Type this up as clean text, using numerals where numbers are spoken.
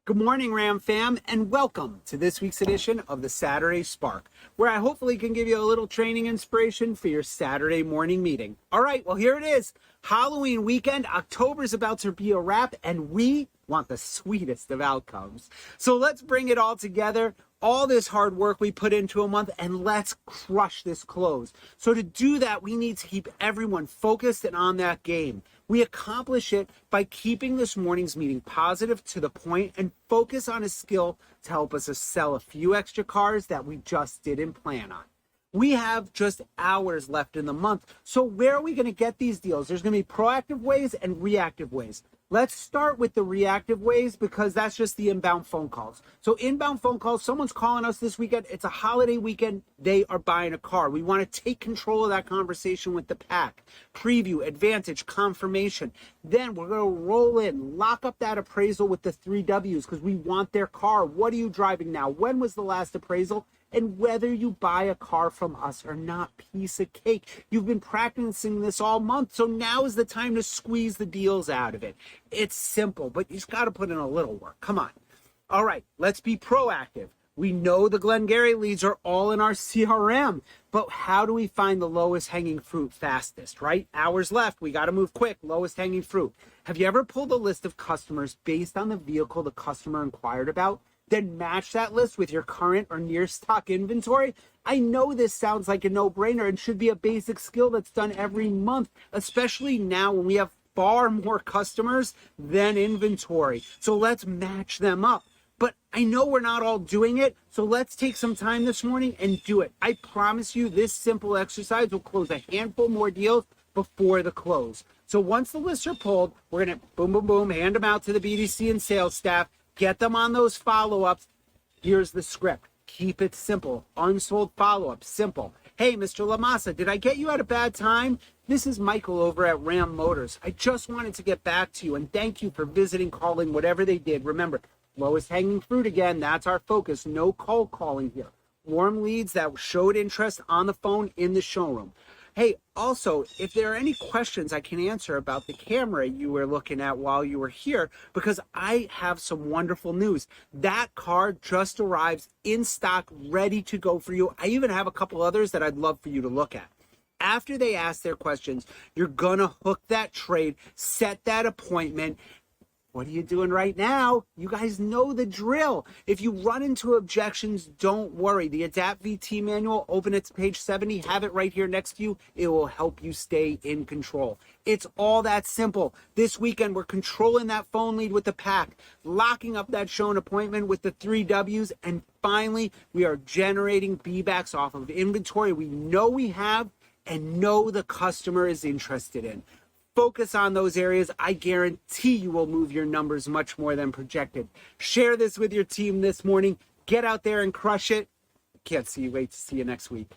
Good morning, Ram fam, and welcome to this week's edition of the Saturday Spark, where I hopefully can give you a little training inspiration for your Saturday morning meeting. All right, well, here it is. Halloween weekend. October's about to be a wrap, and we want the sweetest of outcomes. So let's bring it all together, all this hard work we put into a month, and let's crush this close. So to do that, we need to keep everyone focused and on that game. We accomplish it by keeping this morning's meeting positive, to the point, and focus on a skill to help us sell a few extra cars that we just didn't plan on. We have just hours left in the month. So where are we going to get these deals? There's going to be proactive ways and reactive ways. Let's start with the reactive ways, because that's just the inbound phone calls. So inbound phone calls, someone's calling us this weekend. It's a holiday weekend. They are buying a car. We want to take control of that conversation with the pack. Preview, advantage, confirmation. Then we're going to roll in, lock up that appraisal with the 3 W's, because we want their car. What are you driving now? When was the last appraisal? And whether you buy a car from us or not, piece of cake. You've been practicing this all month, so now is the time to squeeze the deals out of it. It's simple, but you just got to put in a little work. Come on. All right, let's be proactive. We know the Glengarry leads are all in our CRM, but how do we find the lowest hanging fruit fastest, right? Hours left. We got to move quick. Lowest hanging fruit. Have you ever pulled a list of customers based on the vehicle the customer inquired about? Then match that list with your current or near stock inventory? I know this sounds like a no-brainer and should be a basic skill that's done every month, especially now when we have far more customers than inventory. So let's match them up. But I know we're not all doing it, so let's take some time this morning and do it. I promise you this simple exercise will close a handful more deals before the close. So once the lists are pulled, we're going to boom, boom, boom, hand them out to the BDC and sales staff. Get them on those follow-ups. Here's the script. Keep it simple. Unsold follow-up. Simple. Hey, Mr. Lamassa, did I get you at a bad time? This is Michael over at Ram Motors. I just wanted to get back to you and thank you for visiting, calling, whatever they did. Remember, lowest hanging fruit again. That's our focus. No cold calling here. Warm leads that showed interest on the phone in the showroom. Hey, also, if there are any questions I can answer about the camera you were looking at while you were here, because I have some wonderful news. That car just arrives in stock, ready to go for you. I even have a couple others that I'd love for you to look at. After they ask their questions, you're going to hook that trade, set that appointment. What are you doing right now? You guys know the drill. If you run into objections, don't worry. The Adapt VT manual, open it to page 70, have it right here next to you. It will help you stay in control. It's all that simple. This weekend, we're controlling that phone lead with the pack, locking up that shown appointment with the 3 W's, and finally, we are generating B-backs off of inventory we know we have and know the customer is interested in. Focus on those areas. I guarantee you will move your numbers much more than projected. Share this with your team this morning. Get out there and crush it. Can't wait to see you next week.